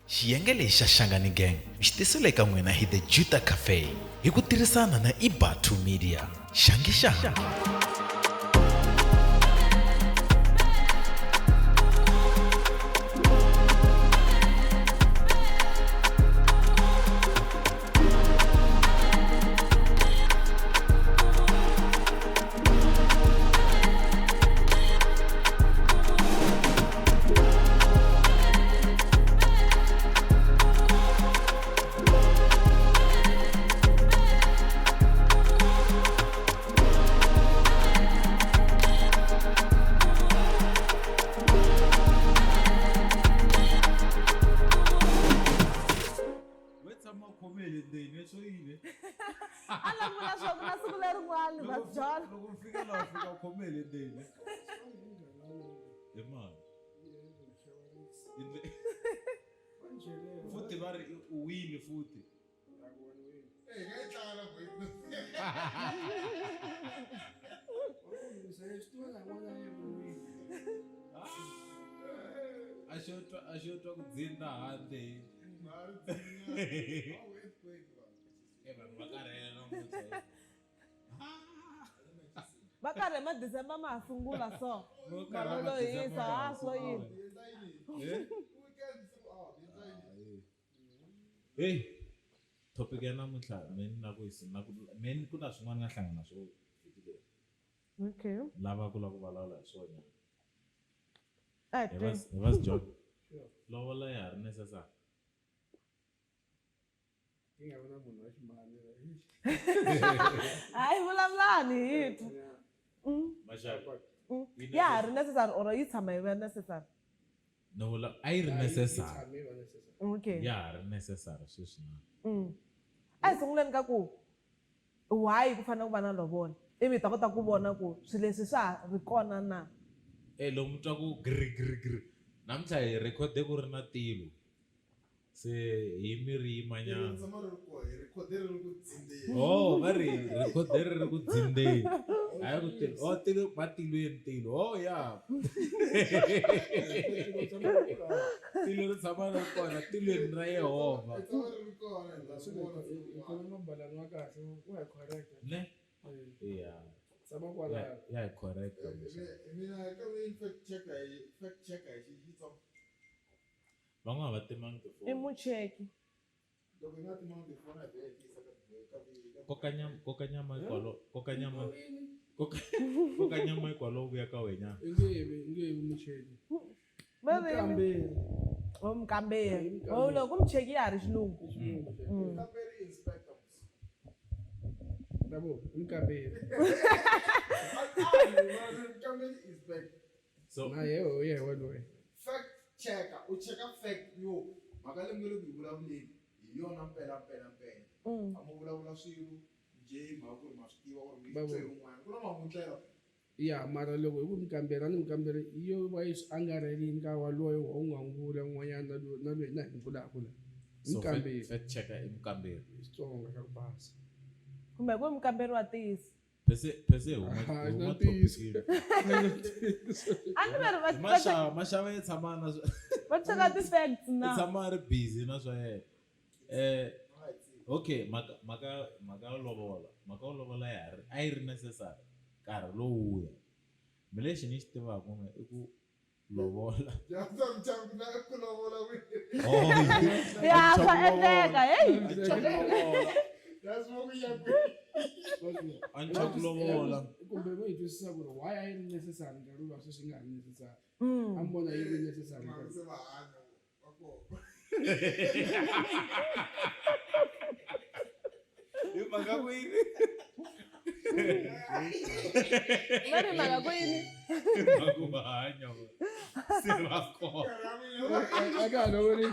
Xiyenge lexi xa Shangani Gang xi tisile eka n'wina hi The Juta Cafe hi ku tirhisana na iBatu Media. Xangi. Futhi bari uwile futhi. Ngayicala mfethu. Ashotwa kudzinda hande. Bakare ma December ma sungula so. Malolo isa so yini. Hey, topic ya namuntlha men kuna swin'wana nga hlangana swo Okay. lava ku vulavula hi swona. Ate. It was job. Lobola ya ri necessary. Ngiyabona munhu wa ximali. Hayi vulavulani yithu. Mashaka. Ya ri necessary or yi tshama yi va necessary. No, I necessary. Okay. Yeah, necessary sweswi. Ai sunguleni ka ku why ku fanele ku va na lobola? Ivi ta kota ku vona ku swilo leswi swa ri kona na. Lo mutwa ku gri. Namuntlha hi rekhode ku ri na tilo. Se hi miri yimanyana. Oh, vari rekhode ri ku dzindeni. Hayi ku tilo. Oh, tilo matilweni tilo. Oh, yeah. Tilo ri tshama ri kona tilweni ra Yehova. Ne? Yeah. Yeah, correct. Mina ka fact checker xitso. Vanga va timanga to I mucheki. Loko nga timanga to fona be tisa ka kokanyama kwalo vuya ka wena. Nge mucheki. Mkamberi. Mkamberi. Oh, loko mucheki ya ri xilungu. Mkamberi inspectors. Dabo, mkamberi. Mkamberi inspector. So na yeah, well. Fact checker, u checka fact yo. Makalengelo ku vulavuleni. Yona mpela. Amuvulavula swilo je makuru mashikiwa or mitwe un'wana. Kuna mamutlela. Yeah, mara loko hi ku mkamberi iyo va yi angarelini ka waloyo wa ungangula n'wanyana na lweyi na hi vulavula. Mkamberi. Fact checker i mukamberi. Xitsonga xa ku basa. Kumbe ku mukamberi wa tisi. Pese huma topiki. Ani va Mashava yi tshama na va cheka ti facts na. Tshama ri busy na swa yena. Okay, maka lobola ya ri a yi ri necessary nkarhi lowuya. Milexi ni xi tivaka i ku lobola. Ya ku lobola wena. Oh, ya swa endleka hey. That's what we are. Anchakulobola. Kumbe va yi twisisa ku ri why a yi ri necessary nkarhi luwa sweswi nga ri necessary. Ambona yi ri necessary. Maka kwini. Mari maka kwini. Makubahanya. Sivako. Aka no wori.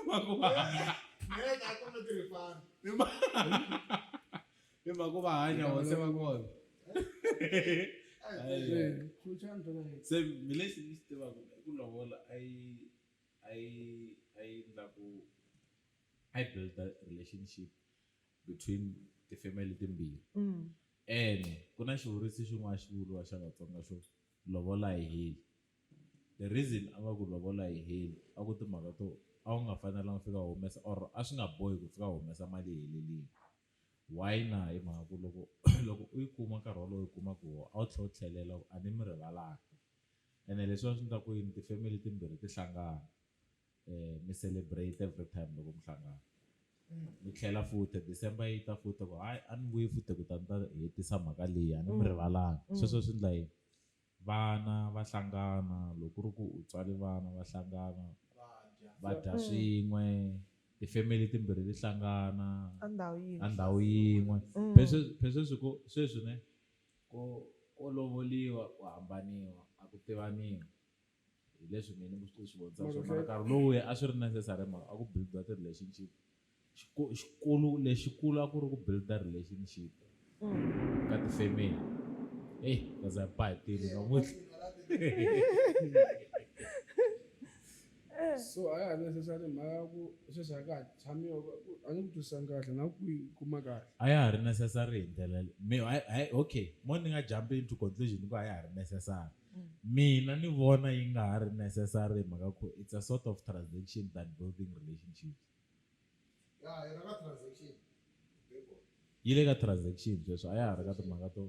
Makubahanya. Ngeke akona tirifana. Makubahanya wase makona. Se milexi ni xi tivaka ku lobola I build that relationship between the family timbirhi. And kuna xivuriso xin'wana xi vuriwa xa Vatsonga xo lobola hi heli. the reason a va ku lobola hi heli a ku timhaka to a wu nga fanelanga fika humesa or a swi nga bohi ku fika humesa mali helelini why na hi mhaka ku loko loko u yi kuma nkarhi wolowo yi kuma ku a wu tlhela u tlhelela a ni mi rivalaka ene leswiwa swi endla ku yini tifamily timbirhi ti hlangana mi celebrate every time loko mi hlangana mi tlhela futhi December yi ta futhi ku hayi a ni vuyi futhi ku ta ni ta hetisa mhaka leyi a ni mi rivalanga sweswo swi endla yini vana va hlangana loko ku ri ku u tswale vana va hlangana va dya swin'we tifamily timbirhi ti hlangana a ndhawu yin'we sweswi ne ko lovoliwa ku hambaniwa a ku tivaniwa hi leswi mina ni swi vonisa swona nkarhi lowuya a swi ri necessary mhaka a ku build-a ti-relationship lexikulu a ku ri ku build-a relationship ka tifamily kaza ba hi tile namuntlha so a ya ha necessary mhaka ku sweswi a ka ha tshamiwa a ni ku twisisanga kahle na ku yi kuma kahle a ya ha ri necessary hi ndlela okay mo ni nga jump into conclusion ku a ya ha ri necessary mina ni vona yi nga ha ri necessary mhaka ku it's a sort of transaction than building relationships yi le ka transaction sweswo a ya ha ri ka timhaka to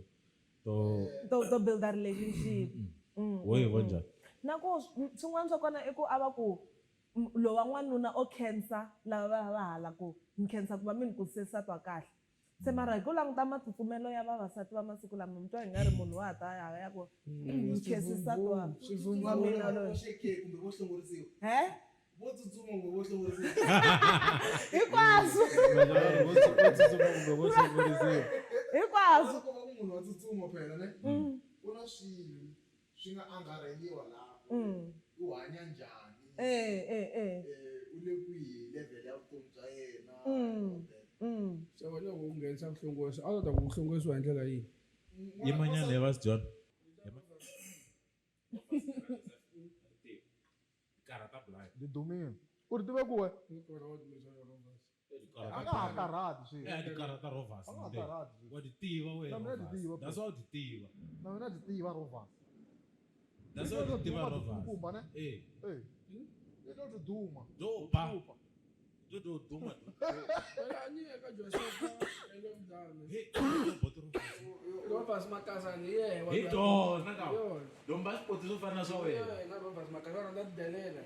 build a relationship wo yi vo njhani na ku swin'wana swa kona i ku a va ku lowa n'wanuna o khensa lava va hala ku ni khensa ku va mi ni kurisisa twa kahle se mara hi ku languta matsutsumelo ya vavasati va masiku lama mi twa hi nga ri munhu wa ha ta ya ku ni khensisa twa wa mina loyi hinkwaswo hinkwaswo swi nga angarheliwa laha u hanya njhani u le kwihi level ya vutomi bya yena se wena u nghenisa vuhlongoswi a wu ta ku hlongosiwa hi ndlela yihi yi manyana leyi va swi John ndi dumile u ri tive ku we a nga ha karhati ti karata rovers wa ti tiva wena that's how ti tiva na wena ti tiva rovers that's how ti tiva rovers leto ti duma do duma wena ni eka Joshua elomdlalo Rovers makazana hi dona ka domba sport swo fana swa wena na Rovers makazana da delela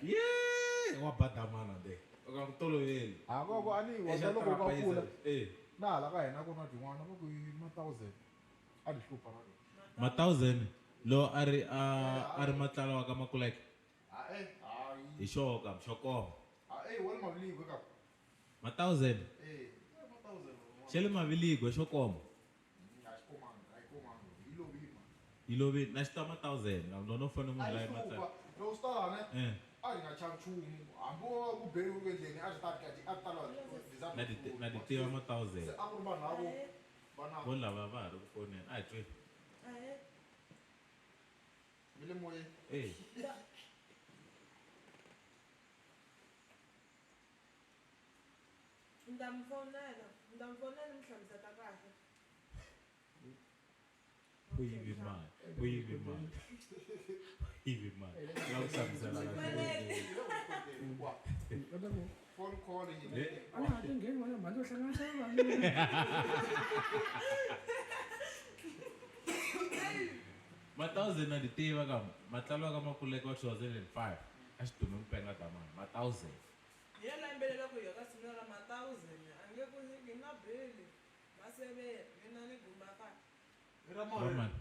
wa badamana de ka kutoloveli akoko ani wa loko ka kula na hala ka hina ku na tin'wana va ku ma 1000 a di hlupa na ma 1000 lo ari matlala wa ka makuleke hi xoka mxokoma wena maviligo ka ma 1000 xele maviligo xokoma yi lovile na xita ma 1000 no fane munhu layi matlala lo stala ne a ri nga chavi nchumu hambi ku beriwe ku endleni a swi ta a tala na ti tiva ma 1000 a ku ri vanhu lavo vo lava va ha ri ku foneni a hi twi mi le moyeni ndamfonela mi hlamuseta kahle uyivi mali la ku hlamusela phone call ana ha tingheni wena mali yo hlanganisa vanhu ma 1000 na ti tiva ka matlalo ka makuleke wa 2005 a xi dume mpenga ta mani ma 1000 hi yena yimbelela ku yoka sinora ma 1000 a nge ku nyiki na beli ma 7 mina ni gumba ka roman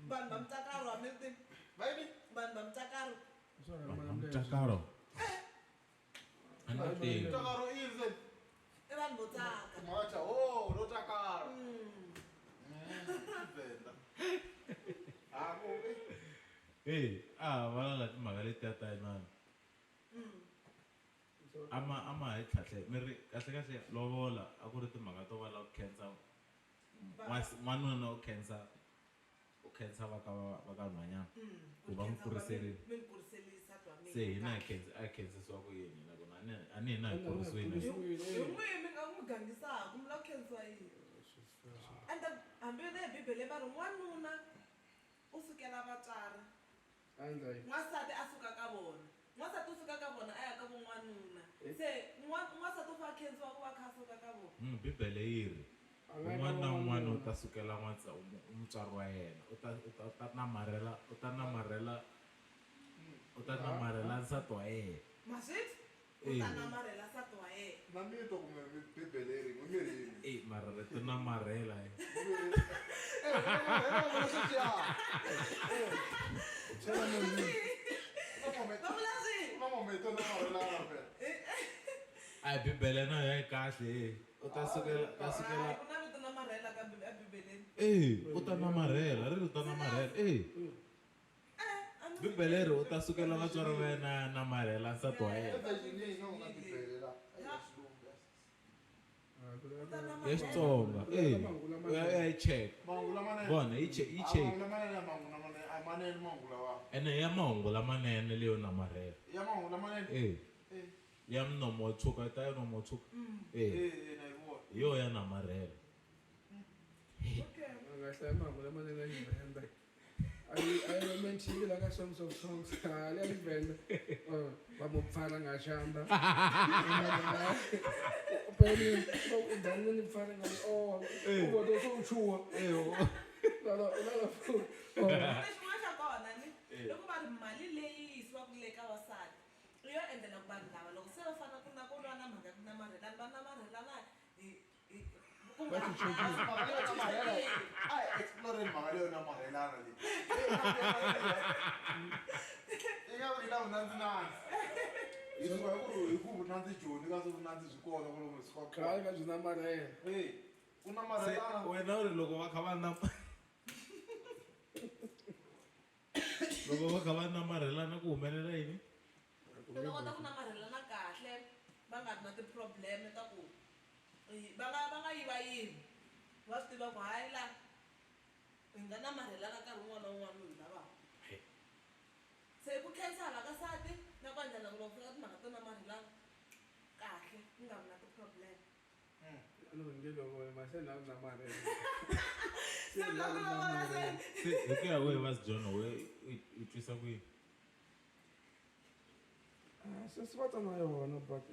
vanhu va mutsakaro wa miti vanhu va mutsakaro mtakaro ana tivi takaro ize i vanhu vo tsaka macha lo takaro venda va nga timhaka letiya ta inani ama hi tlhatlhe mi ri kahle lovola a ku ri timhaka to va lava ku khensa n'wanuna u khensa va ka nhwanyana ku va n'wi kuriserile se hina a khensisiwa ku yini nakona a ni hina hi kurisiwile hi n'wihi mi nga n'wi gangisaka mi lava ku khensiwa yini ende hambi le bibele va ri n'wanuna u sukela vatswari Andai. n'wansati a suka ka vona n'wansati u suka ka vona a ya ka von'wanuna se n'wansati u fa khensiwa ku va kha a suka ka vona bibele yi ri un'wana na un'wana u ta sukela mutswari wa yena u ta namarhela nsati wa yena maswiti u ta namarhela nsati wa yena na mito kumbe bibele ri n'wi mirini mara rito namarhela a bibele na ya kahle u ta sukela ku na vito namarhela ka ebibeleni u ta namarhela ri ta namarhela bibele ri u ta sukela vatswari va yena namarhela nsati wa yena ya Xitsonga ya yi check vona yi check ene ya mahungu lamanene leyo namarhela ya mnomo wa tshuka ta ya nomo wa tshuka hi yo ya namarhela I mentioned like a songs of songs. I like band. Vamos falar na chamba. Pelo dando ni falar na o do so chua. Lá fu. xin'wana xa kona ni loko va ri mali leyi yisiwaka le ka vasati i yo endlela ku vanhu lava loko se va fana ku na na mhaka ya ku namarhelana va namarhelana ku nga explore mhaka leyo namarhelana leyi i nga vula vunandzinandzi hi suka hi ku vunandzi joni ka swi vunandzi byi kona kwalomu hi suka Khale ka byi namarhela. ku namarhelana wena u ri loko va kha va loko va kha va namarhelana ku humelela yini loko va kota ku namarhelana kahle va nga ri na ti-problem ta ku va nga yivayivi va swi tiva ku hayi la hi nga namarhelana nkarhi wun'wana na wun'wana loyi lavaka se ku khensa hala ka nsati na ku endlela ku loko fika timhaka to namarhelana kahle ku nga vi na ti-problem se hi ku ya wehe va sijona we i twisa ku yini Sesibata na yona but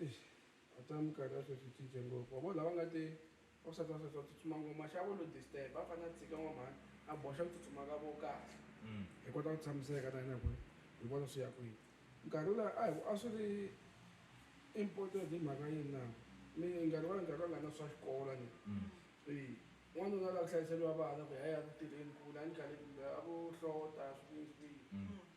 ata minkarhi ya sweswi cince ngopfu wa vona lava nga te wasati wa sweswi va tsutsuma ngoma maxavo lo disturb va fanele a tshika n'wamhani a boxa ku tsutsuma ka vo kahle hi kota ku tshamiseka na hina ku hi vona swi ya kwihi nkarhi la a swi ri important hi mhaka yini na nkarhi wa nga na swa xikolo ni n'wanuna la ku hlayiseliwa vana ku ya ku tirheni kula ni khale kumbe a vo hlota swihi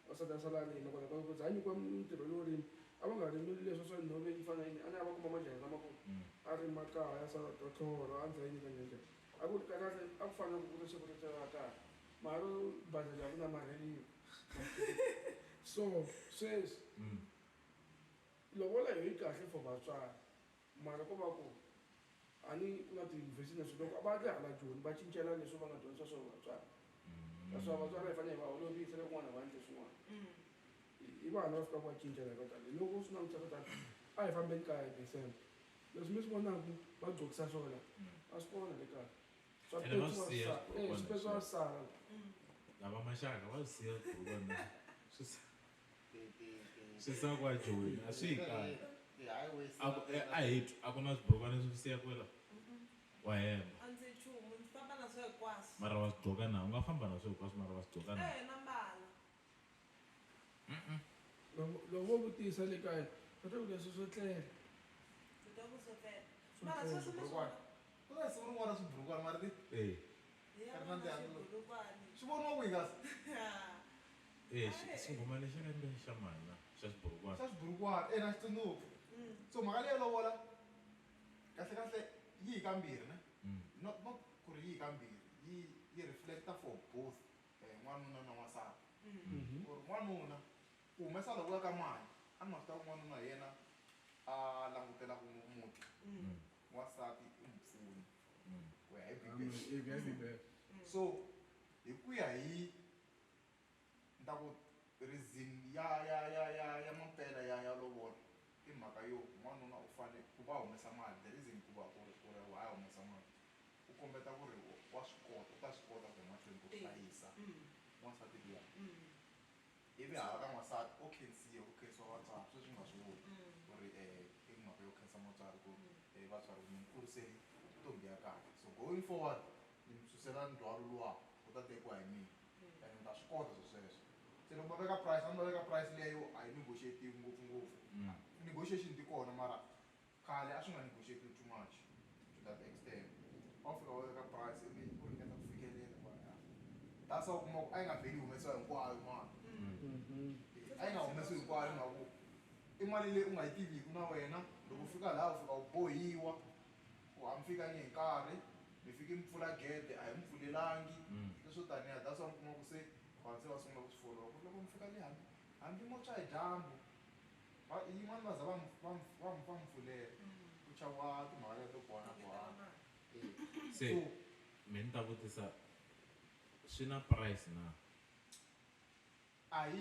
wasati a sala rima kona ku za nyikiwa mintirho lowu rimi a va nga rimeli leswi swa nhove yi fana yini a ni a va kuma majaheni lamakulu a rima kaya sala totlhoro a ndza yini ka njhani a ku ri kahle a ku fanele ku ri siku ri tsala kahle mara bazeli a ku namarheliwa so sweswi lobola hi kahle for vatswari mara ko va ku a ni ku na tiyunivhesiti na swilo loko a va ri hala joni va cincela leswi va nga dyondzisa swona vatswari naswona vatswari va fanele va olovisa loko n'wana va endle swin'wana i vana va fika va cincela hi kotani loko swi langutisa kotani a hi fambeni kaya hi december leswi mi swi vonaka va dzokisa swona a swi kona le kaya swipesi wa sala lava maxaka va swi siya burukwana swi sa ku va joni a swi hi kaya a ku na swiburukwana leswi swi siya kwela wa hemba a ndzi chumu ndzi famba na swo hinkwaswo mara va swi dzoka na u nga famba na swo hinkwaswo mara va swi dzoka na na mbala loko vo vutisa le kaya va ta ku leswi swo tlela ndzi twa ku swo tlela mara sweswi mi swona ku na siku rin'wana swiburukwana mara swi voniwa kwihi kasi xingoma lexi ka mbe xa mana xa swiburukwana xa swiburukwana na xitsundzuki so mhaka leyo lovola kahle kahle yi hi kambirhi ne not ku ri yi hi kambirhi yi reflecta for both n'wanuna na n'wansati ku ri n'wanuna ku humesa loko ya ka mali a ni ma swi tiva ku n'wanuna hi yena a langutela ku muti n'wansati i mpfuni ku ya hi bibele so hi ku ya hi nta ku reason ya mampela ya lovola i mhaka yo n'wanuna u fanele ku va humesa mali the reason ku va ku ri wa ya humesa mali u kombeta ku ri wa swi kota u ta swi kota ku mahlweni ku hlayisa n'wansati luya ivi hala ka n'wansati o khensiwa ku khensiwa vatswari sweswi nga swi voni ku ri i mhaka yo khensa mutswari ku vatswari mi kuriseli ntombi ya kahle so going forward ni mi susela ndzhwalo luwa ku ta tekiwa hi mina and ni ta swi kota sweswo se loko va veka price a ni va veka price leyo a yi negotiatiwi ngopfungopfu negotiation ti kona mara khale a swi nga negotiatiwi too much to that extent a wu fika va veka price ivi u ringeta ku fikelela that's how kuma a yi nga vheli humesiwa hinkwayo mali a yi nga humesiwi hinkwayo mhaku i mali leyi u nga yi tiviki na wena loko u fika laha u fika u bohiwa ku a mi fikangi hi nkarhi mi fike mi pfula gede a hi mi pfulelangi leswo taniya that's why mi kuma ku se vanhu se va sungula ku swi followa ku loko mi fika le hambi mo tshwa hi dyambu yin'wana va za va mi pfulela ku chaviwa timhaka to bohana se me ni ta vutisa swi na price na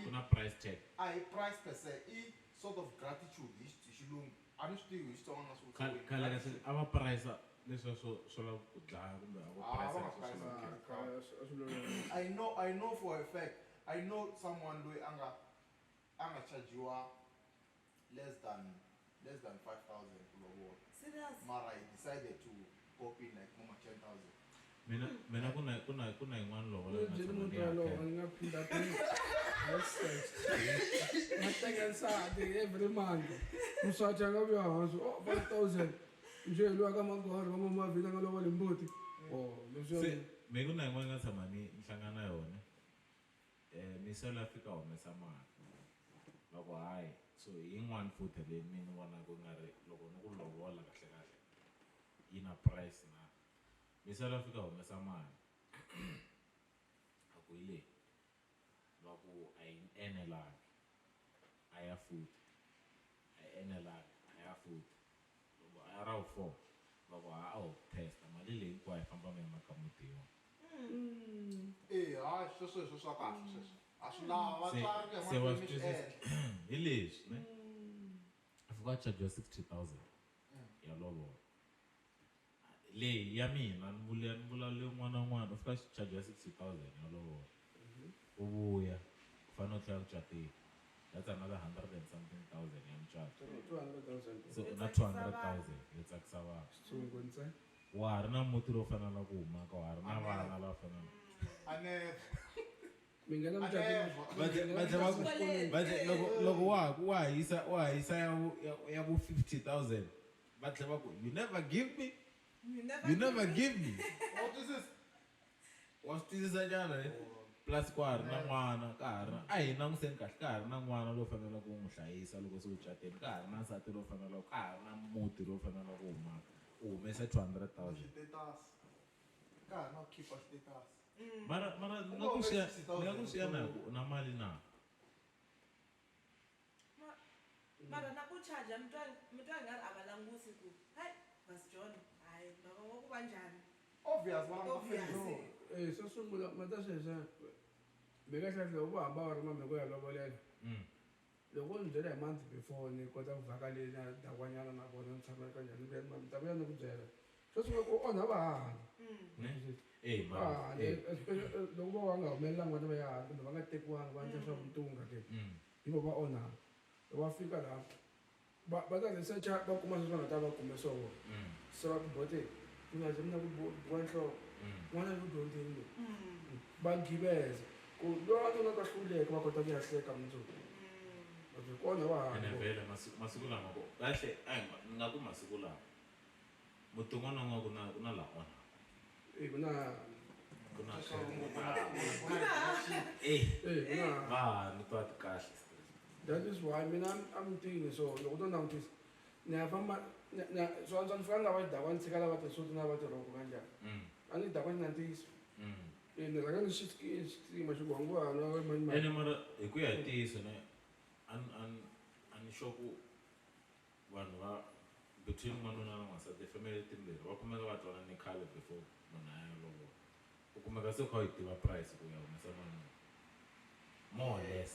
ku na price tag a hi price per se i sort of gratitude hi xilungu a ni swi tivi hi xitsonga na swi khale kasi a va price leswi swo lava ku dlaya kumbe a va price I know for a fact I know someone loyi a nga chargiwa less than 5,000 ku lovola mara he decided to pop in like more 10,000 mina kuna yin'wana lovola ngatekensati every month muswathi angavuya hansi 5,000 nje luwa ka magori vamamavhila nga lovola mbuti se me kuna yin'wana nga tshama ni hlangana yona miselo ya fika humesa mali loko hayi so yin'wana futhi leyi mi ni vona ku nga ri loko ni ku lovola kahle yi na price na miselo ya fika humesa mali a ku yi leyi loko a yi enelangi a ya futhi a yi enelangi a ya futhi loko a ya ra wu 4 loko a wu testa mali leyi hinkwayo famba mi yima ka muti yona hayi sweswo swa kahle sweswo a swi lava vatswari ku ya se wa mahlweni mi swi endla hi leswi ne a fika a chargiwa 60,000 ya lovola leyi ya mina ni vula le n'wana na n'wana u fika a chargiwa 60,000 ya lovola u vuya u fanele u tlhela ku cateni that's another 100 and something thousand ya mucato 200,000 so na 200,000 yo tsakisa vanhu xitsungu ntsena wa ha ri na muti lowu fanela ku humaka wa ha ri na vana lava fanela mi nghena loko wa ha yisa ya ku 50,000 va tlhela va ku you never give me wa swi twisisa njhani plus ka ha ri na n'wana ka ha ri na a hi languseni kahle ka ha ri na n'wana lowu fanela ku n'wi hlayisa loko se u cateni ka ha ri na nsati lowu fanela ka ha ri na muti lowu fanela ku humaka u humesa 200,000 ka ha ri na ku khipa status mara ni nga ku swiya na ku na mali na mara na ku charge mi twa nga ri a va langusi ku hayi bas John hayi baba wa ku va njhani obvious va lava swo sungula ma ta sweswo mi ka hlahle u va hamba va ri mameko ya lovolela loko ni byela hi month before ni kota ku vhakaleni na dakwanyana na vona ni tshama eka njhani ni ta vuya ni ku byela swo sungula ku onha vahani loko va nga humelelanga vana va ya hansi kumbe va nga tekiwangi va endla swa vutunga ke hi vo va onhaka loko va fika laha va ta researcha va kuma sweswi va nga ta va kume swona se va ku bote ku nga ze mi na ku buwa nhloko n'wana yi ku dyondzeni lowu va giveza ku lowa tona ka hluleka va kota ku ya hleka mundzuku ku onha vahani vhele masiku lama ko kahle ni nga ku masiku lama muti un'wana na un'wana ku na laha onha ku na vahani twati kahle that is why mina I'm thinking so loko to langutisa ni ya famba swo antswa ni fika ni lava dakwa ni tshika lava tisoti na lava tirhoko kanjhani a ni dakwa ni na ntiyiso ni rhanga ni xitima xigwanguhana ene mara hi ku ya hi ntiyiso ne a ni sure ku vanhu va between n'wanuna na n'wansati family timbirhi va kumeka va twanane khale before munhu a ya lovola u kumeka se u kha u yi tiva price ku ya humesa n'wanuna more or less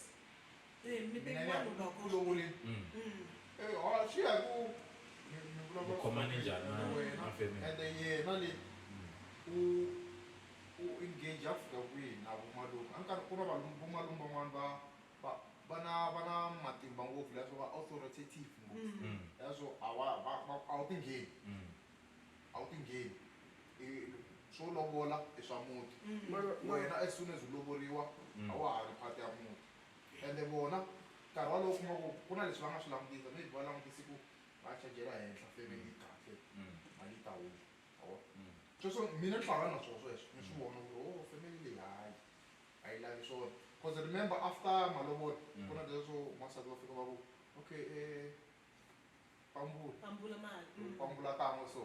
swi ya ku khomane njhani na family ende yena le u engage a fika kwihi na vomalume a nkarhi ku na vomalume van'wana ngopfu leswo va authoritative ngopfu leswo a wu tingheni a wu tingheni swo lovola I swa muti wena as soon as u lovoriwa a wa ha ri phati ya muti ende vona nkarhi walowo u kuma ku na leswi va nga swi langutisa maybe va langutisi ku va chajela henhla family kahle mali ta huma sweswo mina ni hlangana na swona sweswo ni swi vona ku ri family leyi a yi lavi swona because remember after malovola ku na leswo masati va fika va ku okay pambula kan'we so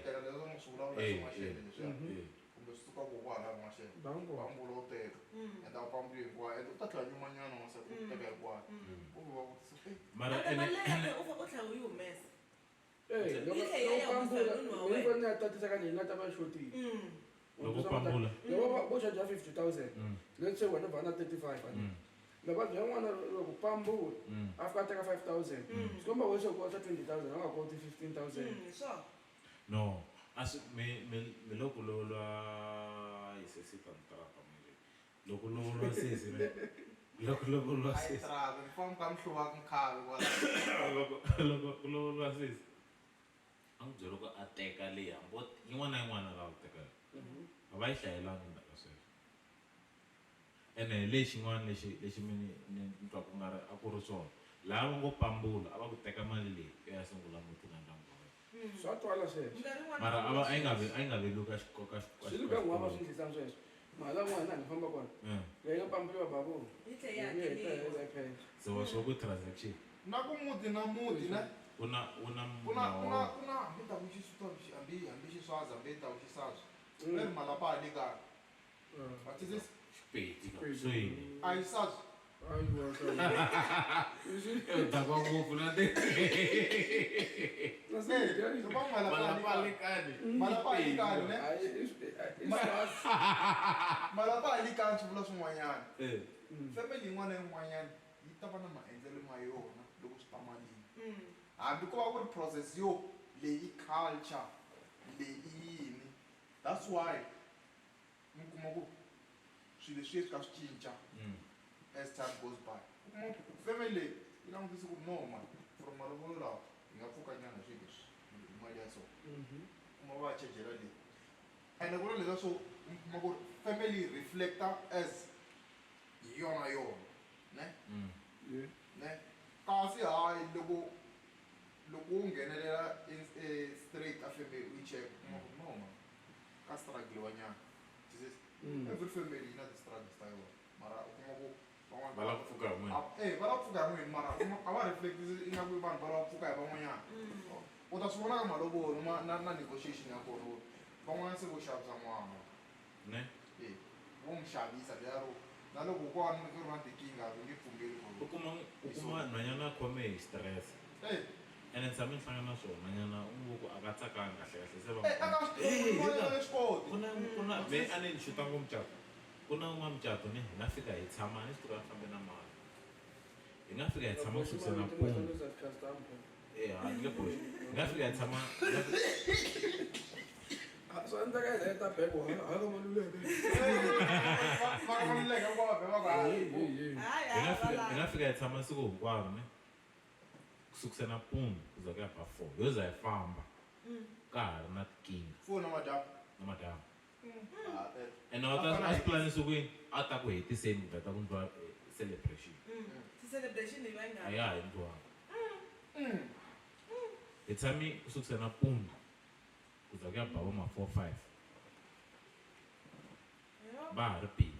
tela leswo ni swi vulavula swo maxele leswiya kumbe swi suka ku kwala maxele pambula wo teka ende a pambula hinkwayo ende u ta tlhela nyumanyana masati u teka hinkwayo u va vutisa mara u tlhela u yi humesa loko ni ya tatisa ka leyi nga ta va xotile loko pambula loko vo charge 50,000 let's say wena vana 35 lava bya n'wana loko pambula after teka 5,000 swi komba wese u kota 20,000 a nga koti 15,000 no mi loko lolwa yisesita ntarapa manje loko lolwa sesi loko lolwa sesi ni famba ka mihluva nkhavi loko lolwa sesi a n'wi byela loko a teka leyi yin'wana na yin'wana laha ku teka a va yi hlayelangi ndaka sweswo ene lexin'wana lexi ni twa ku nga ri a ku ri swona laha va ngo pambula a va ku teka mali leyi ya sungula muti na ndyangu wa wena swa twala sweswo mara a yi nga veli ka xikoka swi luka n'wana swi ndlisa sweswo mali n'wana ni famba kona leyi nga pambuliwa bavo se wa swo ku transaction na ku muti na muti ne kuna hambi ta ku xisuta hambi xiswaza hambi ta ku xisazwa leri malapa a le kaya vatisisi xipeti so yini a yi sazwa takwa ngopfu na malapa a le kaya ne malapa a le kaya swi vula swin'wanyana family yin'wana na yin'wanyana yi ta va na maendlelo ma yona loko swi ta malini hambi ko va ku ri process yo leyi culture leyi yini that's why mi kuma ku swilo leswi swi ka swi cinca as time goes by u kuma family leyi yi langutise ku no man from malovolo lawa hi nga pfuka nyana swilo leswi mali ya so kuma va chejela leyi ende ku na leswa swo mi kuma ku family reflecta as hi yona ne kasi hayi loko u nghenelela straight a family u yi check kuma ku no man ka struggle wanyana every family yi na ti-struggles ta yona mara u kuma ku van'wana va lava ku pfuka hi n'wina va lava ku pfuka hi n'wini mara a va reflectisi ingaku vanhu va lava ku pfuka hi van'wanyana u ta swi vona ka malovolo na negotiation ya kona van'wana se vo xavisa n'wana ne vo n'wi xavisa lero na loko kona ku ri na tikinga va nge pfumeli u kuma nhwanyana a khome hi stress ene ni tshame ni hlangana na swona nhwanyana u ngo ku a nga tsakanga kahle kahle se kuna me a ni ni xuta ngo mucato ku na un'wana mucato ni hi nga fika hi tshama ni swi tiva ni fambe na mali hi nga fika hi tshama ku sukisa na pumu ni nge boxi hi nga fika hi tshama so endla ka hina ta bego haka maluleke hi nga fika hi tshama siku hinkwaro ne kusukisa na pumu kuza ku ya ba 4 yo za hi famba ka ha ri na tikinga na madamu ene a swi planisi kwini a ta ku hetiseni ku ta ku ndliwa celebration a ya ha endliwanga hi tshami kusukisa na pumu kuza ku ya ba vo ma 4-5 va ha ri busy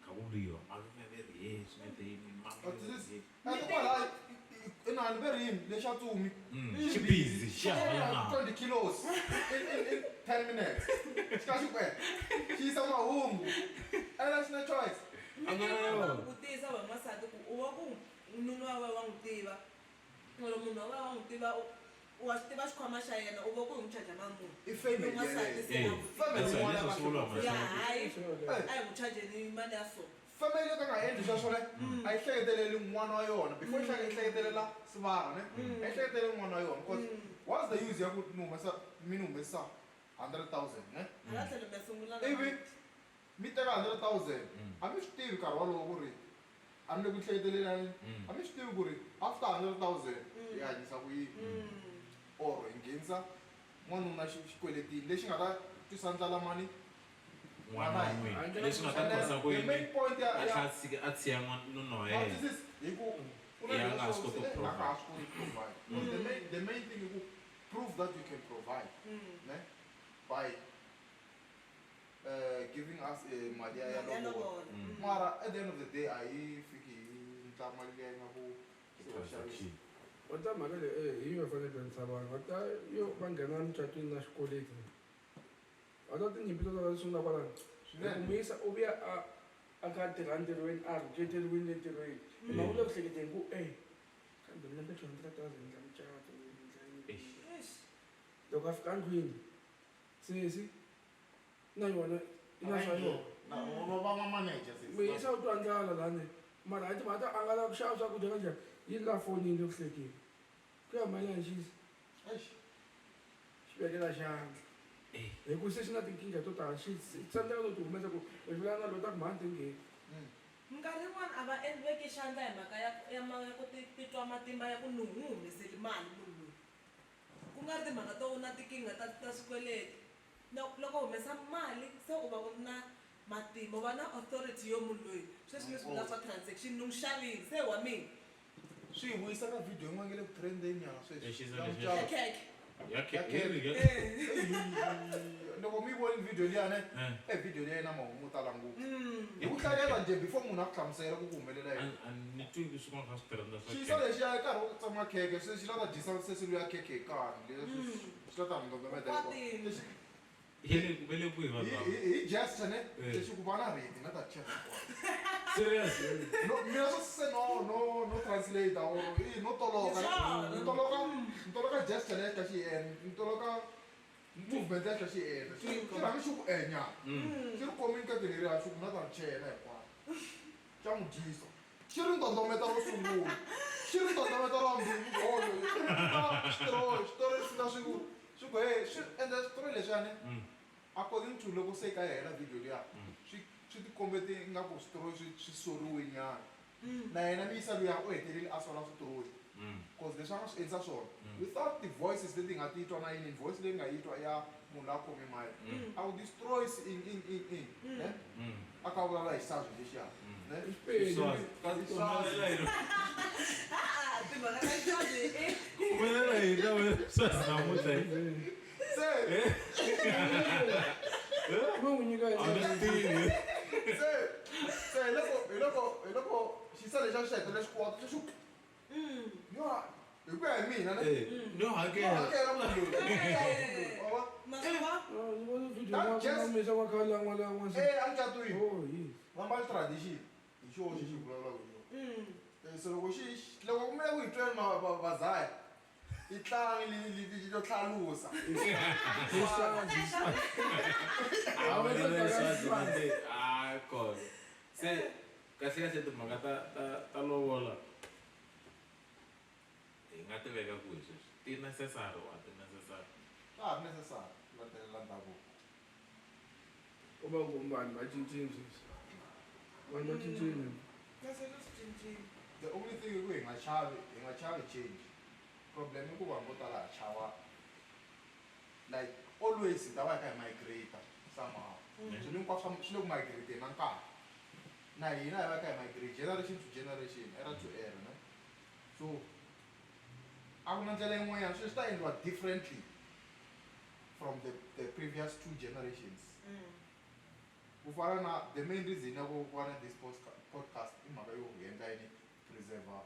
kha ku liwa malume ve ri ye swi nga te yini inani ve rini lexi a tsumi xi busy xi hava 20 kilos in 10 minutes xi ka xi kwela xi yisa mahungu ene xi na choice vutisa vamasati ku u va ku nuna wa wena wa n'wi tiva or munhu wa wena wa n'wi tiva wa swi tiva xikhwama xa yena u va ku hi n'wi chaja mali muni i family hayi a hi n'wi chajeni mali ya so family yo ka nga endli swa swona a yi hleketeleli n'wana wa yona before yi hleketelela sivara ne a yi hleketeleli n'wana wa yona because what's the use ya ku mi ni humesa 100,000 ne hala tlhelo mi sungula ivi mi teka 100,000 a mi swi tivi nkarhi walowo ku ri I'm not going to tell you, I'm still good. After 100,000, yeah, this is or in Ginza, one on national quality, letting other to Santa money. The main point the main thing you prove that you can provide by giving us a Madia Mara. At the end of the day, I think what time I you for the Saban, what you can get on chatting the school. I don't think you put on soon about Miss Obia. I got the underway, I get the wind into the rain. No looks like it go, eh? Can the limit on 3,000 chat. Dog of Queen. See? No, you want to. No, manager. We is out to Angala. Mara, I got a shout out to the you love phone in the city. Come, my she's. She better a sham. The position of the king at total, she's something to medical. If you are not a mountain gate. Nkarhi wun'wana a va endleki xandla hi mhaka ya ku titwa matimba ya ku nuhu humeseli mali munhu loyi ku nga ri timhaka to u na tikinga ta swikweleti loko humesa mali se u va u na matimba u va na authority yo munhu loyi sweswi leswi vula swa transaction ni n'wi xavile se wa mina swi hi vuyisa ka video yin'wana nge le ku trendeni nyana loko mi voni video liyane video liya na mahungu mo tala ngopfu hi ku hlalela njhe before munhu a ku hlamusela ku ku humelela xiyisa lexiya nkarhi wo tsama kheke xi lava dyisa sesi luya kheke hi kani leswi swi lava ta mi ndomdometa hi gesture ne lexi ku va na rate na ta chat Serious? mina swo se no translate or no toloka gesture leyi ka xi endla ni toloka movement ya ka xi endla xi rhangi xi ku enya xi ri komini ka tileriya xi ku na ta chela hinkwayo xa n'wi dyisa xi ri ndondometa ro sungula xi ri ndondometa ro hambini xitori swi swi ku he swi endla switori leswiyani according to loko se ka hela video liya swi ti kombete ingaku switori swi soriwe nyana na yena mi yisa luya u heteleli a sola switori because leswi a nga swi endlisa swona without the voices leti nga ti twa na yini voice leyi nga yi twa ya munhu la khome mali a wu destroy a ka vulavula hi sazwi lexiya se loko xisa lexa xi hetele xikwata xi hi ku ya hi mina No hakela munhu loyi a ncatwini vambali tradition hi xoxi xi vulavulaka hi xona se loko kumele ku hi twela vazaya i tlangi to tlhalusa se kahle timhaka ta lobola hi nga ti veka ku hi sweswi ti necessary wa ti necessary ta ha ri necessary va telela ndhavuko ku va ku vanhu va cincile sweswi vanhu va cincile the only thing i ku hi nga chavi change problem i ku vanhu vo tala ha chava like always hi ta va hi kha hi migrate somehow swilo hinkwaswo swi le ku migrate na nkarhi na hina hi va kha hi migrate generation to generation era to era ne so a ku na ndlela yin'wanyana sweswi ta endliwa differently from the previous 2 generations ku fana na the main reason ya ku va na this podcast i mhaka yo hi endla yini preserve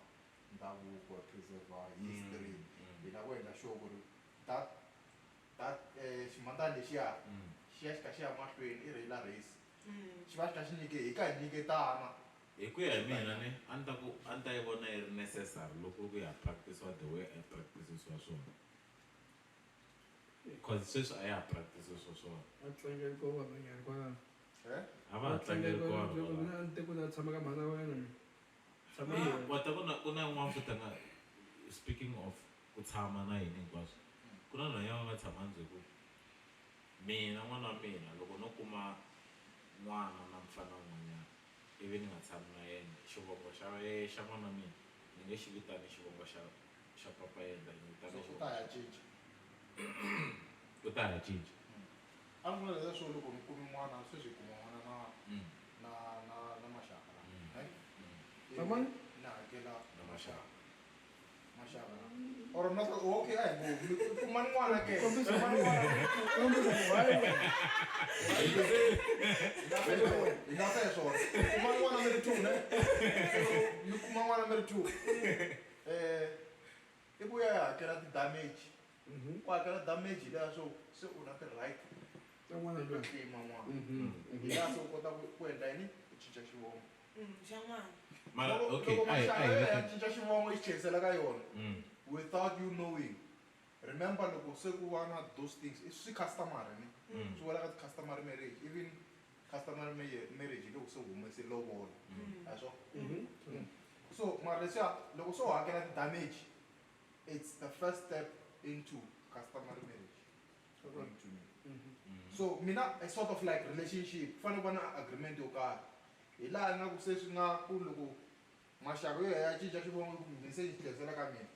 ndhavuko preserve history hina ku endla sure ku ri that ximandani lexiya xi ya xi kha xi ya mahlweni i rheyila race xi va xi kha xi hi kha hi nyiketana hi ku ya hi mina ni a ni ta yi vona yi ri necessary loko ku ya practice the way I practice swona because sweswi a ya ha practice swona va tlangela ko vanhwanyana kwalano a va ha tlangeli kona nte ku na tshama ka mhana wena wata ku na yin'wana futa nga speaking of ku tshama na yini hinkwaswo ku na nhwanyana nga tshama ndzi ku mina n'wana wa mina loko no kuma n'wana na mfana wun'wanyana i ivi ni nga tshami na yena xivongo xa n'wana mina ni nge xi vitani xivongo xa papa yena ni vitana So xivongo u ta ya cinca. u ta ya cinca A ni vula leswo loko ni kumi n'wana sweswi hi kuma n'wana na maxaka Tamani? na hakela na maxaka maxaka or na okay a hi ngovi ni kuma n'wana ke Kombisa why? hi nga se swona kuma n'wana mi ri two ne ni kuma n'wana mi ri two i ku ya hakela ti-damage ku hakela damage hi laha swo se u na ti-right Tamani to loyi. claima n'wana hi laha se u kota ku endla yini u cinca xivongo xa n'wana mara loko okay maxaka ai ya cinca xivongo yi tlherisela ka yona mm without you knowing. Remember loko se ku va na those things swi customary ni swi vula ka ti-customary marriage even customary marriage loko se humese lobola a swo so mara leswiya loko se u hakela ti-damage it's the first step into customary marriage according to me. So mina a sort of like relationship fanele ku va na agreement yo karhi hi laha nga ku se swi nga ku loko maxaka yo ya cinca xivongo ku ni se xi tlherisela ka mina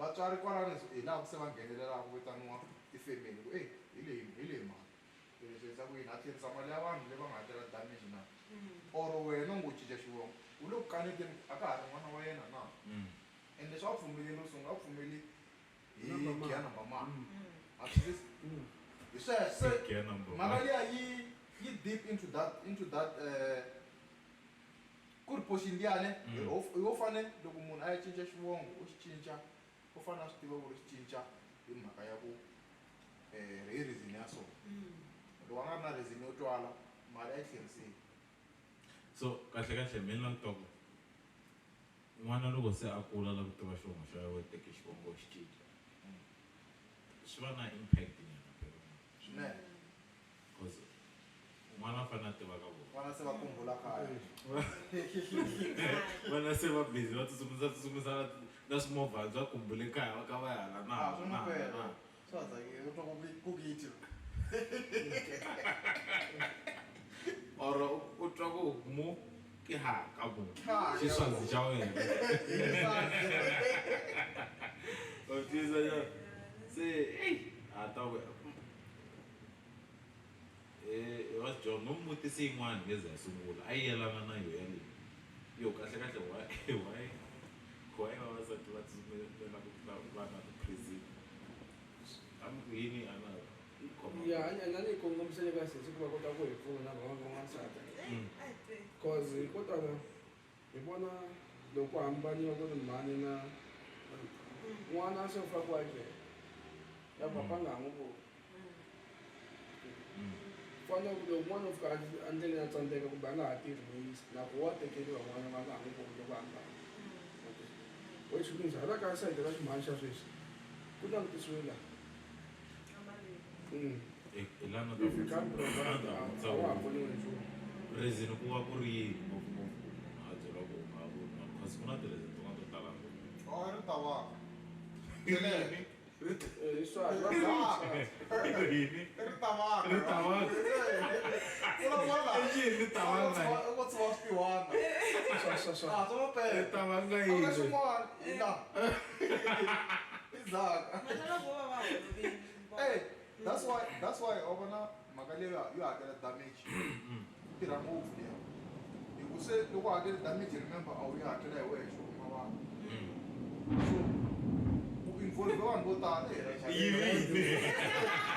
vatswari kwalano hi laha ku se va nghenelelaka ku vitaniwa tifemeli ku hi leyi mali leswiisa ku yini a tlherisa mali ya vanhu leyi va nga hakela damage na or wena ngo cinca xivongo u le ku kaneteni a ka ha ri n'wana wa yena na and leswi a pfumeleli no sungula a pfumeli hi giya number mani a swi hi sweswe Giya number mhaka liya yi deep into that ku ri portion liyani yo fane loko munhu a ya cinca xivongo u xi cinca u fanele a swi tiva ku ri xi cinca hi mhaka ya ku hi reason ya so loko a nga ri na reason yo twala mali a yi tlheriseli so kahle mina ni twa ku n'wana loko se a kula la ku tiva xivongo xa wena teke xivongo xi cinca swi va na impact nyana swinene because n'wana a fanele a tiva ka vona vana se va kumbula kaya vana se va busy va tsutsumisa na swimovha bya kumbule kaya va ka va ya hala swi nga pela swi va tsakile u twa ku giti or u twa ku mo ke haka mo Ha, xi swazi xa wena o tisa ya se a ta we wa John no mutisi yin'wana ngeze ya sungula a yi yelana na yo yaleyo yo kahle why vavasati va tsutsumela ku vana ti-prison yini ana Ya hanya ni kongomisele ka sesi ku va kota ku hi pfuna van'wansati cause ko tala hi vona loko hambaniwa ku ri mhani na n'wana se u fa ku hakela ya papa nga n'wi voni fana loko n'wana u fika a ndleleni ya tsandzeka kumbe a nga ha tirhi na ku wa tekeriwa n'wana va nga ha n'wi voni loko a nga which means hala ka sayiti ra ximhani xa sweswi ku langutisiwe laha ilana if you can't provide a wa ha pfuniwi nchumu reason ku va ku ri yini ngopfungopfu a byela ku a vona because ku na ti-reason tin'wana to tala ngopfu ri ta va keleni hi swa ri ta va ri ta va ri ta va ku tswa swiwana swa swo pela ri ta va nga a yini swin'wana hi laha izaka that's why u vona mhaka leyi yo hakela damage tirha ngopfu leyi hi ku se loko u hakela damage remember a wu yi hakela hi wexe u kuma vanhu so u involve vanhu vo tala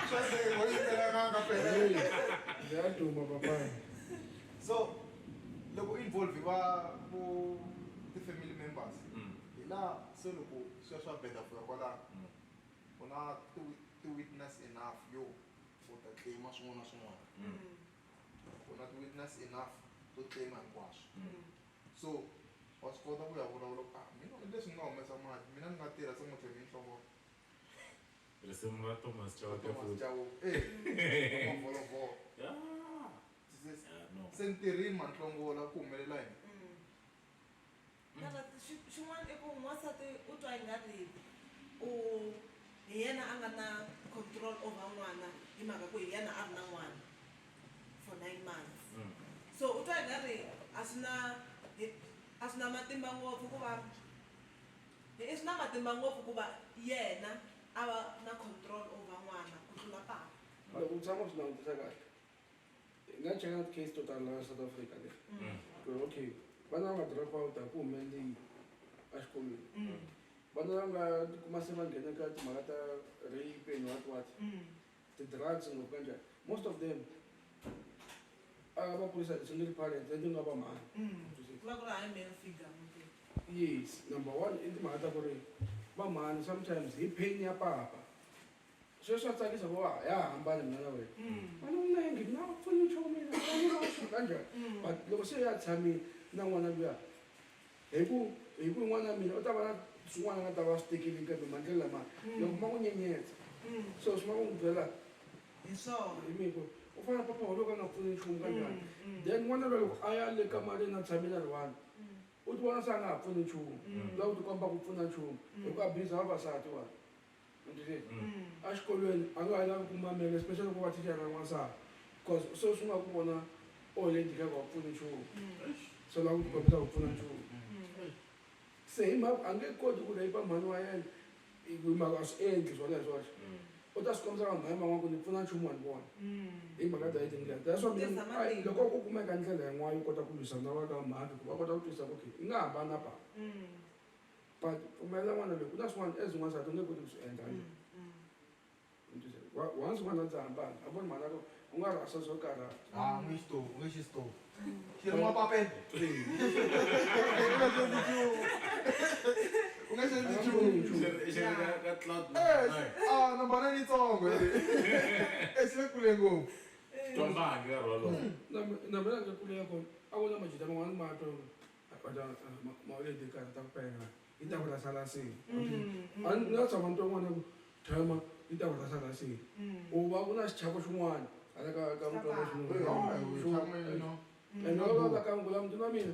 sweswo wo yimelanganga pela ya duma papaya so loko involve va vo ti-family members hi laha se loko sweswo swa beda for kwalano ku na ti-witness enough yo u ta claima swin'wana na swin'wana ku na ti-witness enough to claima hinkwaswo so wa swi kota ku ya vulavula mina leswi ni nga humesa mali mina ni nga tirha se mutlhemi nhlovo risimu ra Thomas Chauke Thomas futhi Chauke mavolovolo no se ni tirhini manhlongola ku humelela yini xin'wana i ku n'wansati u twa i nga ri hi yena a nga na control over n'wana hi mhaka ku hi yena a ri na n'wana for 9 months so u twa i nga ri a a swi na matimba ngopfu ku va i swi na matimba ngopfu ku va yena a va na control over n'wana ku tlula papa. Loko u tshama swi langutisa kahle hi nga cheka case total laha South Africa leyi okay vana va nga drop out ku humelele yini exikolweni vana va nga tikuma se va nghena ka timhaka ta rape and what ti-drugs ngopfu kanjhani most of them va kurisa ti-single parents leti nga va mhani Ku va ku ri high male figure. yes number one i timhaka ta ku ri va mhani sometimes hi pain ya papa sweswo swa tsakisa ku va ya hambana mina na wena vana unenge na va pfuni nchumu kanjhani but loko se ya tshamile na n'wana luya hi ku n'wana wa mina u ta va na swin'wana nga ta va swi tekile kambe mandlela lama loko ma ku nyenyetsa so swi ma ku n'wi byela Hi swona. hi miko u fana papa wa loko a nga pfuni nchumu kanjhani then n'wana loyi loko a ya le kamareni na tshamile na riwana u ti vona se a nga ha pfuni nchumu laha u ti komba ku pfuna nchumu hi ku a biza vavasati wa a xikolweni a nga ha lavi ku mamela especially loko va thichara n'wansati because so swi nga ku vona le ndikaka wa pfuni nchumu so laha u ti kombisa ku pfuna nchumu se hi mhaka a nge koti ku rape mhani wa yena hi mhaka a swi endli swona hi swoxe u ta swi kombisa ka mhani man'wana ku ni pfuna nchumu wa ni vona hi mhaka dating ndlela that's why loko ku kumeka ndlela yin'wana yo kota ku lwisana na va ka mhaka ku va kota ku twisisa ku okay i nga hambana pa but pfumelela n'wana loyi ku na swin'wana as n'wansati u nge koti ku swi endla once n'wana byi hambana a voni mhaka ku u nga rasa swo karhala u nge xi stop xi ri mapapeni u nge xi endli nchumu nambara ni yitsongo xi le kule ngopfu Tombangi nkarhi wolowo. na mina nge kule ya kona a vona majita man'wana ma twa mawuledi karhi ta ku penga yi ta vula sala sihi a ni nga tshama ni twa n'wana ku thama yi ta vula sala sihi u va ku na xichavo xin'wana hala ka mutswari xin'wana and loko va ka ngula mutini wa mina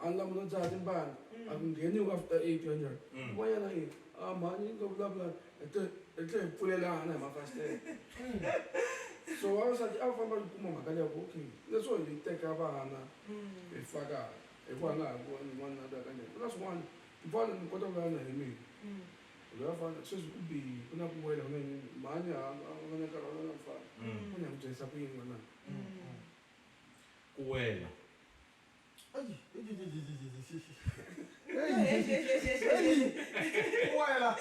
a ni lamuna dzaha timbanga a ku ngheniwi after 8 ya njhani kun'wanyana yini a mhani yi nga vulavula hi tlhe hi pfulelana hi mafasitele so vavasati a va famba yi kuma mhaka leya ku okay leswo hi teka vana hi faka hikuva nga ha voni n'wana na luya kanjhani ku na swin'wana mpfana ni kota ku vulavula hi mina loyi a fana sweswi ku bihi ku na ku wela kunene mhani a nga na nkarhi wa na mfana ku ni ya n'wi byerisa ku yini n'wananga Ku wela. wela